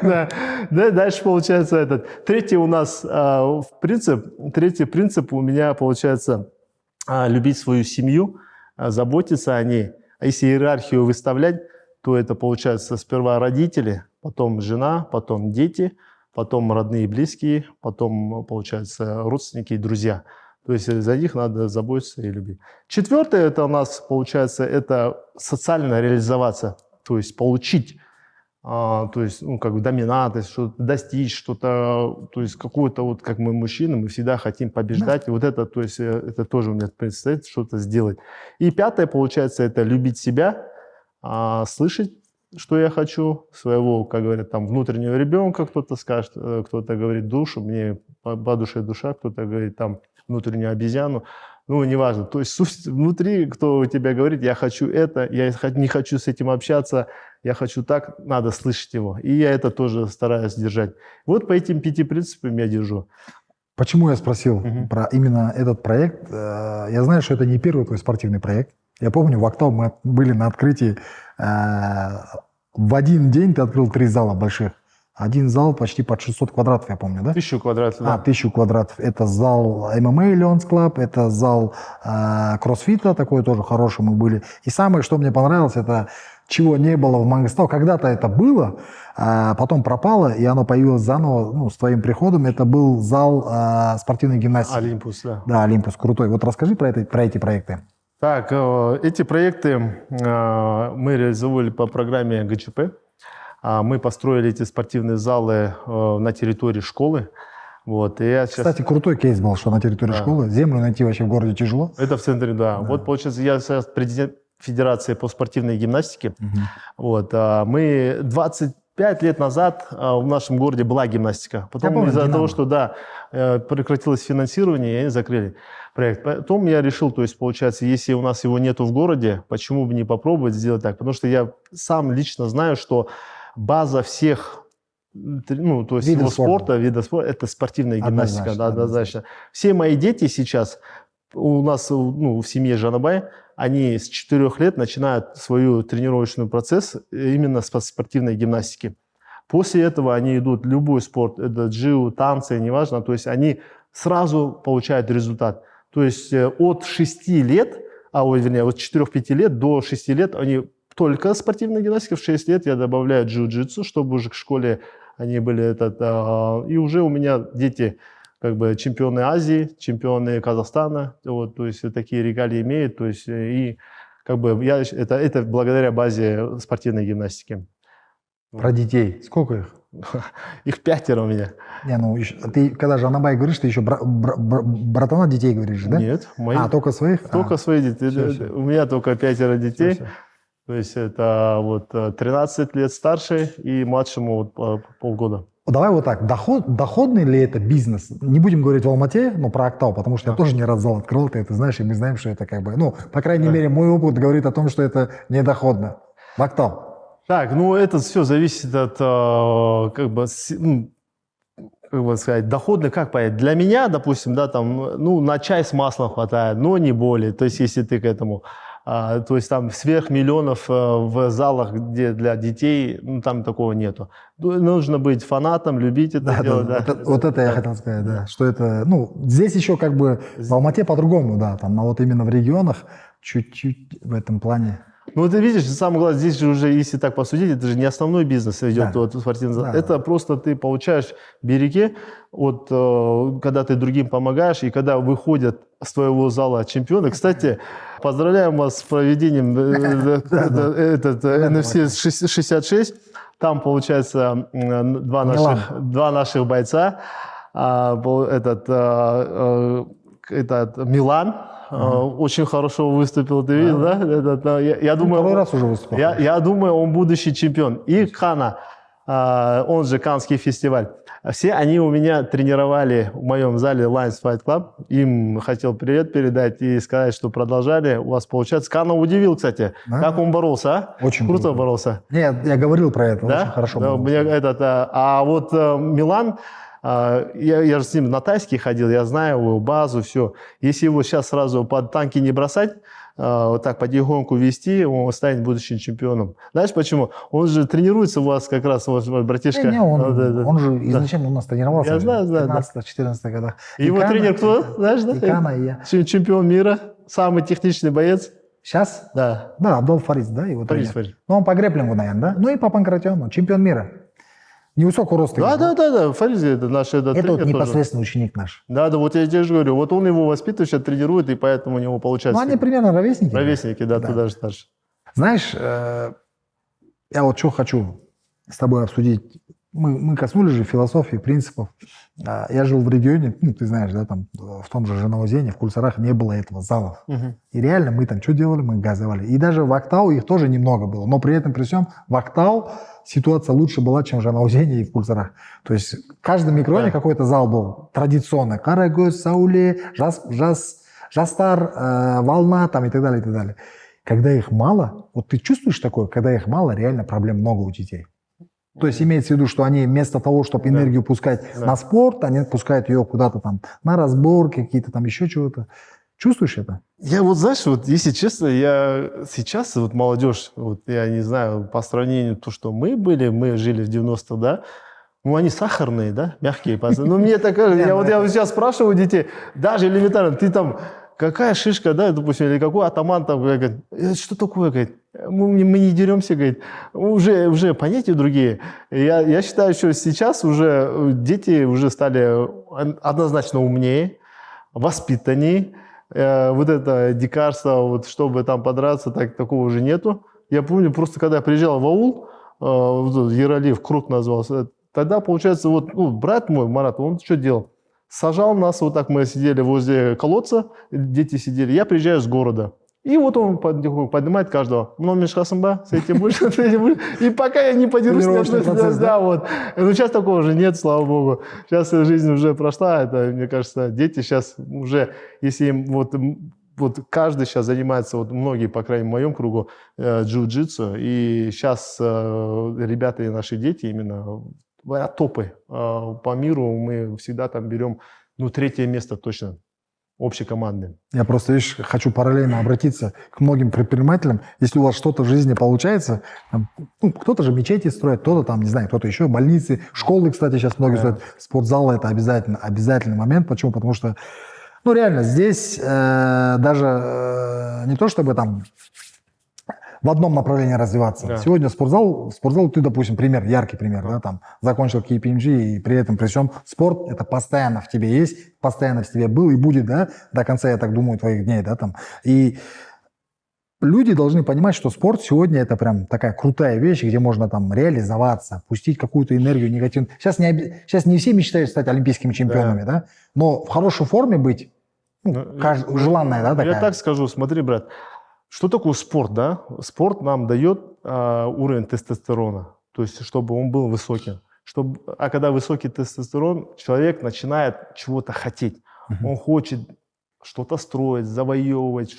Да, дальше получается этот. Третий у нас третий принцип у меня получается любить свою семью, заботиться о ней. А если иерархию выставлять, то это получается сперва родители, потом жена, потом дети, потом родные и близкие, потом, получается, родственники и друзья. То есть за них надо заботиться и любить. Четвертое, это у нас, получается, это социально реализоваться, то есть получить, то есть, ну, как бы доминантность, что-то достичь, что-то, то есть какую-то, вот как мы мужчины, мы всегда хотим побеждать. И вот это, то есть это тоже у меня предстоит что-то сделать. И пятое, получается, это любить себя, слышать, что я хочу, своего, как говорят, там, внутреннего ребенка, кто-то скажет, кто-то говорит душу, мне по душе душа, кто-то говорит там внутреннюю обезьяну, ну, неважно. То есть суть внутри, кто у тебя говорит, я хочу это, я не хочу с этим общаться, я хочу так, надо слышать его. И я это тоже стараюсь держать. Вот по этим 5 принципам я держу. Почему я спросил про именно этот проект? Я знаю, что это не первый твой спортивный проект. Я помню, в Актау мы были на открытии. В один день ты открыл 3 зала больших. Один зал почти под 600 квадратов, я помню, да? 1000 квадратов, да. 1000 квадратов. Это зал MMA Lions Club, это зал кроссфита, такой тоже хороший мы были. И самое, что мне понравилось, это чего не было в Мангостау. Когда-то это было, потом пропало, и оно появилось заново, ну, с твоим приходом. Это был зал спортивной гимнастики. Олимпус, да. Да, Олимпус, крутой. Вот расскажи про эти проекты. Так, эти проекты мы реализовывали по программе ГЧП. Мы построили эти спортивные залы на территории школы. Вот, и я сейчас... Кстати, крутой кейс был, что на территории школы. Землю найти вообще в городе тяжело. Это в центре, да. Вот, получается, я сейчас президент Федерации по спортивной гимнастике. Вот, мы 25 лет назад в нашем городе была гимнастика. Потом из-за того, что, да, прекратилось финансирование, и они закрыли проект. Потом я решил, то есть, получается, если у нас его нету в городе, почему бы не попробовать сделать так? Потому что я сам лично знаю, что база всех, ну, то есть вида спорта, это спортивная гимнастика, да, однозначно. Все мои дети сейчас, у нас, ну, в семье Жанабай, они с 4 лет начинают свою тренировочный процесс именно с спортивной гимнастики. После этого они идут в любой спорт, это джиу, танцы, неважно, то есть они сразу получают результат. То есть от 6 лет, вернее, от 4-5 лет до 6 лет они только спортивная гимнастика. В 6 лет я добавляю джиу-джитсу, чтобы уже к школе они были и уже у меня дети как бы чемпионы Азии, чемпионы Казахстана, вот, то есть такие регалии имеют, то есть и как бы это благодаря базе спортивной гимнастики. Про детей. Сколько их? Их 5 у меня. Не, ну, ты когда Жанабай говоришь, ты еще братана детей говоришь, да? Нет. Только своих? Только свои дети. Все. У меня только 5 детей. Все. То есть это вот 13 лет старший и младшему вот полгода. Давай вот так. Доходный ли это бизнес? Не будем говорить в Алмате, но про Актау, потому что я тоже не раз зал открыл, ты это знаешь, и мы знаем, что это как бы... Ну, по крайней мере, мой опыт говорит о том, что это недоходно. В Актау. Так, ну это все зависит от, как бы сказать, доходно, как понять. Для меня, допустим, да, там, ну, на чай с маслом хватает, но не более. То есть, если ты к этому, то есть, там, сверхмиллионов в залах, где для детей, ну, там такого нету. Нужно быть фанатом, любить это дело. Да. Вот это я хотел сказать, да. Что это, ну, здесь еще как бы в Алмате по-другому, да, там, но вот именно в регионах чуть-чуть в этом плане. Ну, ты видишь, самое главное, здесь же уже, если так посудить, это же не основной бизнес идет, Да. вот, спортивный зал. Да, Это просто ты получаешь береги, вот, когда ты другим помогаешь, и когда выходят с твоего зала чемпионы. Кстати, поздравляем вас с проведением NFC 66. Там, получается, два наших бойца. Этот Милан очень хорошо выступил, ты видел, да? Я думаю, Второй раз уже выступал. я думаю, он будущий чемпион. И Кана, он же Каннский фестиваль. Все они у меня тренировали в моем зале Lions Fight Club. Им хотел привет передать и сказать, что продолжали. У вас получается. Кана удивил, кстати, как он боролся, а? Очень круто круто. боролся. Нет, я говорил про это, Да? очень хорошо Да, было. а вот Милан, я же с ним на тайский ходил, я знаю его базу, все. Если его сейчас сразу под танки не бросать, вот так потихоньку вести, он станет будущим чемпионом. Знаешь почему? Он же тренируется у вас как раз, ваш братишка. Он же изначально у нас тренировался. Я знаю, в 15-14 годах. Его тренер кто? Знаешь, да? И Кана, и я. Чемпион мира, самый техничный боец. Сейчас? Да. Да, Абдул Фарис, да, его Фарис, тренер. Фарис. Ну, он по грэплингу, наверное, да? Ну и по панкратиону, чемпион мира. Невысокого роста. Да, Фарис, это наш Это тренер вот тоже. непосредственно ученик наш. Да, вот я тебе же говорю, вот он его воспитывает, сейчас тренирует, и поэтому у него получается... Ну, они примерно ровесники. Ровесники, да, ты даже старше. Знаешь, я вот что хочу с тобой обсудить. Мы коснулись же философии, принципов. Я жил в регионе, ну, ты знаешь, да, там в том же Жанаузене, в Кульсарах не было этого залов. И реально мы там что делали? Мы газовали. И даже в Актау их тоже немного было. Но при этом, при всем, в Актау ситуация лучше была, чем в Жанаузене и в Кульсарах. То есть в каждом микроне какой-то зал был традиционно. Карагөз, Сауле, Жастар, Волна там и так далее, и так далее. Когда их мало, вот ты чувствуешь такое, когда их мало, реально проблем много у детей. То есть имеется в виду, что они вместо того, чтобы энергию пускать на спорт, они пускают ее куда-то там на разборки, какие-то там еще чего-то. Чувствуешь это? Я вот, знаешь, вот если честно, я сейчас, вот молодежь, вот я не знаю, по сравнению то, что мы жили в 90-х, да, ну они сахарные, да, мягкие. Ну мне так кажется, я сейчас спрашиваю детей, даже элементарно, ты там, какая шишка, да, допустим, или какой атаман там, говорит, что такое, говорит, мы не деремся, говорит, уже понятия другие. Я считаю, что сейчас уже дети уже стали однозначно умнее, воспитаннее. Вот это дикарство, вот, чтобы там подраться, такого уже нету. Я помню, просто когда я приезжал в аул, Ералиев, круг назывался, тогда, получается, вот, брат мой, Марат, он что делал? Сажал нас, вот так мы сидели возле колодца, дети сидели, я приезжаю с города. И вот он поднимает каждого. Ну, Мишхасымба, с этим больше, с этим больше. И пока я не подерусь, да, вот. Но сейчас такого уже нет, слава богу. Сейчас жизнь уже прошла. Это, мне кажется, дети сейчас уже, если им вот каждый сейчас занимается, вот многие, по крайней мере, в моем кругу, джиу-джитсу. И сейчас ребята и наши дети именно топы по миру. Мы всегда там берем, 3-е место точно. Общекомандным. Я просто, видишь, хочу параллельно обратиться к многим предпринимателям. Если у вас что-то в жизни получается, там, кто-то же мечети строит, кто-то там, не знаю, кто-то еще, больницы, школы, кстати, сейчас многие строят, спортзалы — это обязательный момент. Почему? Потому что, реально, здесь даже не то, чтобы там в одном направлении развиваться. Да. Сегодня спортзал, ты, допустим, яркий пример, да, там, закончил KPMG, и при этом, при всем, спорт, это постоянно в тебе есть, постоянно в тебе был и будет, да, до конца, я так думаю, твоих дней, да, там. И люди должны понимать, что спорт сегодня это прям такая крутая вещь, где можно там реализоваться, пустить какую-то энергию негативную. Сейчас не все мечтают стать олимпийскими чемпионами, да, но в хорошей форме быть, желанная, да, такая. Я так скажу, смотри, брат, что такое спорт, да? Спорт нам дает уровень тестостерона, то есть чтобы он был высоким. А когда высокий тестостерон, человек начинает чего-то хотеть. Он хочет что-то строить, завоевывать,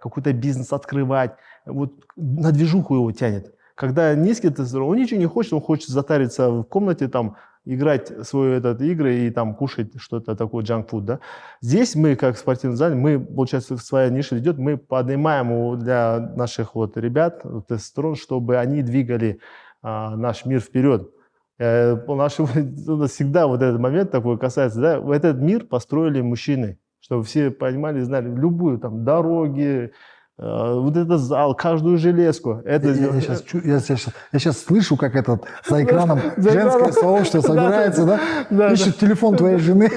какой-то бизнес открывать. Вот на движуху его тянет. Когда низкий тестостерон, он ничего не хочет, он хочет затариться в комнате, там, играть свои игры и там кушать что-то такое, джанк-фуд, да. Здесь мы, как спортивный зал, мы, получается, своя ниша идет, мы поднимаем для наших ребят тестостерон, чтобы они двигали наш мир вперед. Всегда этот момент такой касается, да, этот мир построили мужчины, чтобы все понимали, знали, любую там дороги, вот этот зал, каждую железку. Это Я сейчас слышу, как этот за экраном женское сообщество собирается, да? Ищет телефон твоей жены.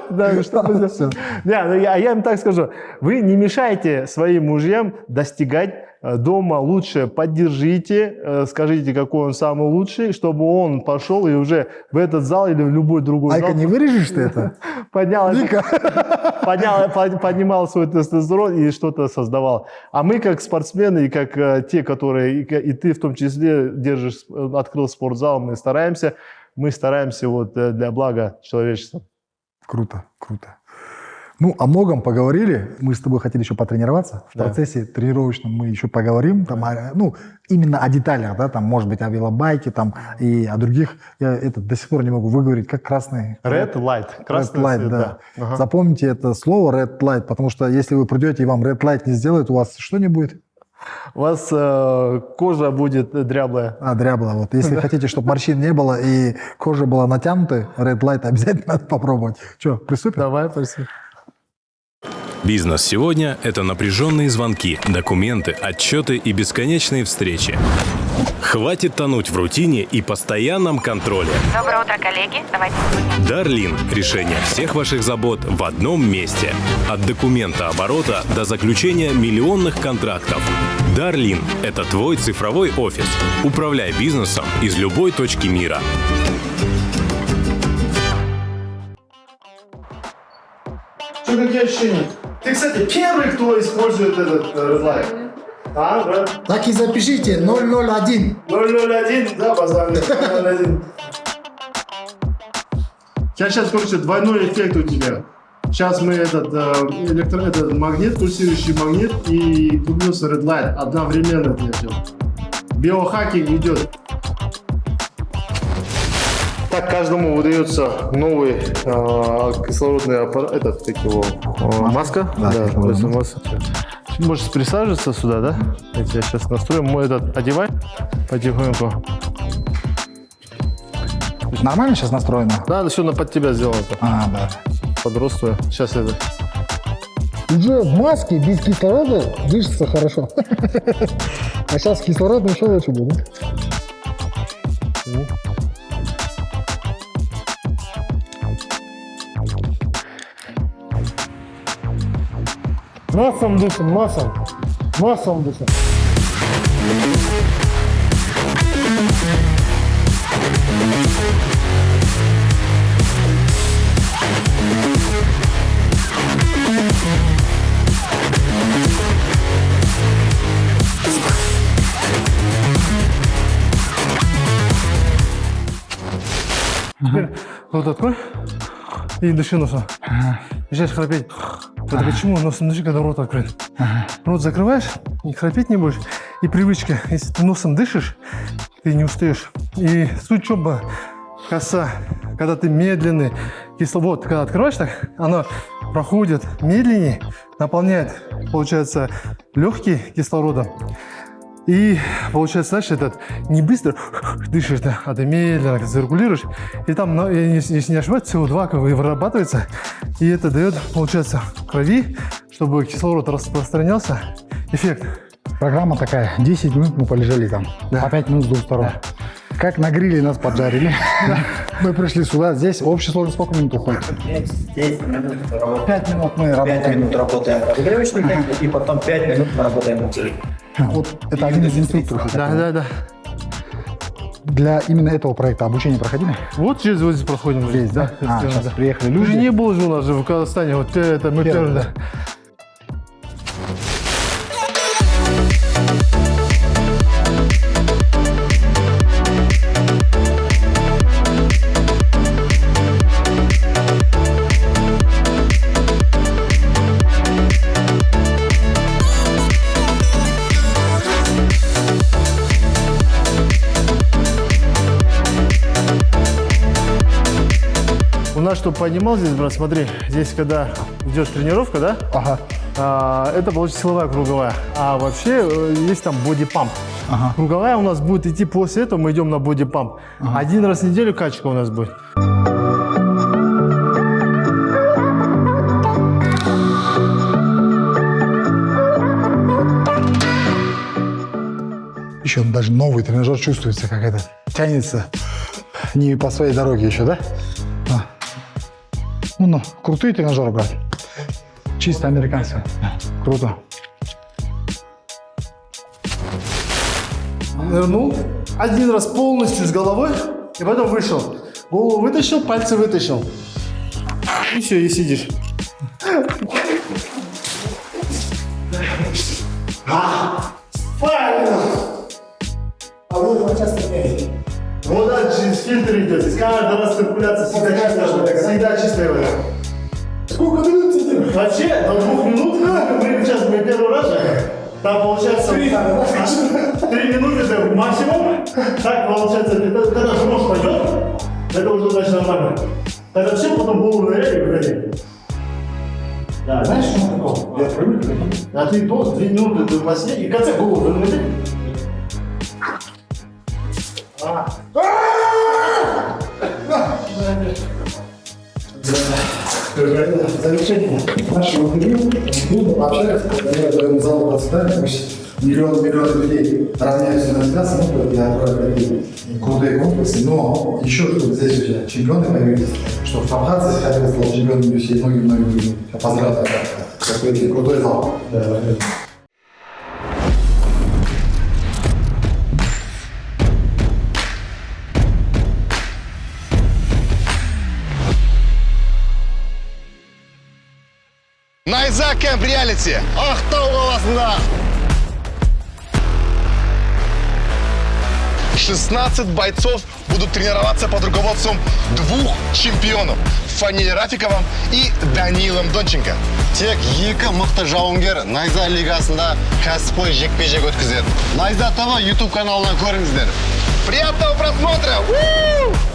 Да, ну что мы здесь? Я им так скажу. Вы не мешайте своим мужьям достигать дома лучше. Поддержите, скажите, какой он самый лучший, чтобы он пошел и уже в этот зал или в любой другой зал. Айка, не вырежешь ты это? Поднимал свой тестостерон и что-то создавал. А мы, как спортсмены, и как те, которые, и ты в том числе, открыл спортзал, мы стараемся вот для блага человечества. Круто, круто. Ну, о многом поговорили. Мы с тобой хотели еще потренироваться. В процессе тренировочном мы еще поговорим. Там, ну, именно о деталях, да, там, может быть, о велобайке, там, и о других. Я это до сих пор не могу выговорить, как красный. Red light. Красный red light, цвет, да. Ага. Запомните это слово red light, потому что если вы придете и вам red light не сделают, у вас что не будет? У вас кожа будет дряблая. Дряблая. Вот. Если хотите, чтобы морщин не было и кожа была натянутой, red light обязательно надо попробовать. Что, приступим? Давай, приступим. Бизнес сегодня – это напряженные звонки, документы, отчеты и бесконечные встречи. Хватит тонуть в рутине и постоянном контроле. Доброе утро, коллеги. Давайте. Дарлин – решение всех ваших забот в одном месте. От документа оборота до заключения миллионных контрактов. Дарлин – это твой цифровой офис. Управляй бизнесом из любой точки мира. Что, какие ощущения? Ты, кстати, первый, кто использует этот red light. Да? Так и запишите 001. 001, да, позвони. 001. Сейчас, короче, двойной эффект у тебя. Сейчас мы этот магнит, пульсирующий магнит и включился red light. Одновременно это делаем. Биохакинг идет. Так каждому выдается новый кислородный аппарат, маска. Да, маска. Можешь присаживаться сюда, да? Я тебя сейчас настрою. Мой этот одевай потихоньку. Нормально сейчас настроено? Да, все под тебя сделано. Да. Подростую. Сейчас это. Уже в маске без кислорода дышится хорошо. А сейчас с кислородом еще лучше будет. Носом дышим, носом дышим. Теперь рот открой и дыши носом. Начинаешь храпеть. Это почему? Носом дыши, когда рот открыт. Рот закрываешь, и храпеть не будешь. И привычка. Если ты носом дышишь, ты не устаешь. И суть чоба коса, когда ты медленный, кислород, когда открываешь так, оно проходит медленнее, наполняет, получается, легкие кислородом. И получается, знаешь, этот не быстро дышишь, да, а ты медленно циркулируешь. И там, если не ошибаюсь, СО2 как бы вырабатывается. И это дает, получается, крови, чтобы кислород распространялся. Эффект. Программа такая. 10 минут мы полежали там. Да. По 5 минут с двух сторон. Да. Как на гриле нас поджарили. Мы пришли сюда. Здесь общая сложность сколько минут уходит? 10 минут работаем. 5 минут мы 5 работаем. минут работаем разогревочной техникой, и потом 5 минут мы работаем на теле. Вот это один из инструкторов. Да. Для именно этого проекта обучение проходили? Вот здесь проходим. Здесь, да? Сейчас приехали Ты же люди. не был же у нас же в Казахстане. Вот это мы первые, да. У нас, чтобы понимал здесь, брат, смотри, здесь, когда идет тренировка, да, Ага. это получится силовая круговая. А вообще есть там бодипамп. Ага. Круговая у нас будет идти после этого, мы идем на бодипамп. Один раз в неделю качка у нас будет. даже новый тренажер чувствуется, как это тянется не по своей дороге еще, да? Ну, крутые тренажеры, брат. Чисто американцы. Круто. Нырнул. Один раз полностью с головой. И потом вышел. Голову вытащил, пальцы вытащил. И все, и сидишь. Правильно. А вы часто меняете? Вот так через фильтр идет. Здесь каждый раз циркуляция всегда чистая вода. Сколько минут сидим? Вообще, до 2 минут, мы сейчас мы первый раз же, там получается 3 минуты это максимум. Так получается, когда дрожь пойдет, это уже значит нормально. Тогда все, потом голову ныряли и выходили. Да, Знаешь, что такое? Я привык. а ты тоже 2 минуты ты во сне и в конце голову ныряли. Завершение нашего интервью. Трудно пообщались, когда я в этом зале процветаю, миллионы людей равняются на тебя, смотрят, я открою такие крутые комплексы, но еще что здесь уже чемпионы появились, что в Абхазии хотел стал чемпионом UFC и многие другие. Поздравляю, какой крутой зал. Найза Кэмп Реалити. Ақтау қаласында 16 бойцов будут тренироваться под руководством 2 чемпионов Фаниль Рафиковым и Данилом Донченко. Тек екі мықты жауынгер Найза лигасында кәсіпқой жекпе-жек өткізеді. Найза ТВ YouTube каналынан көріңіздер. Приятного просмотра!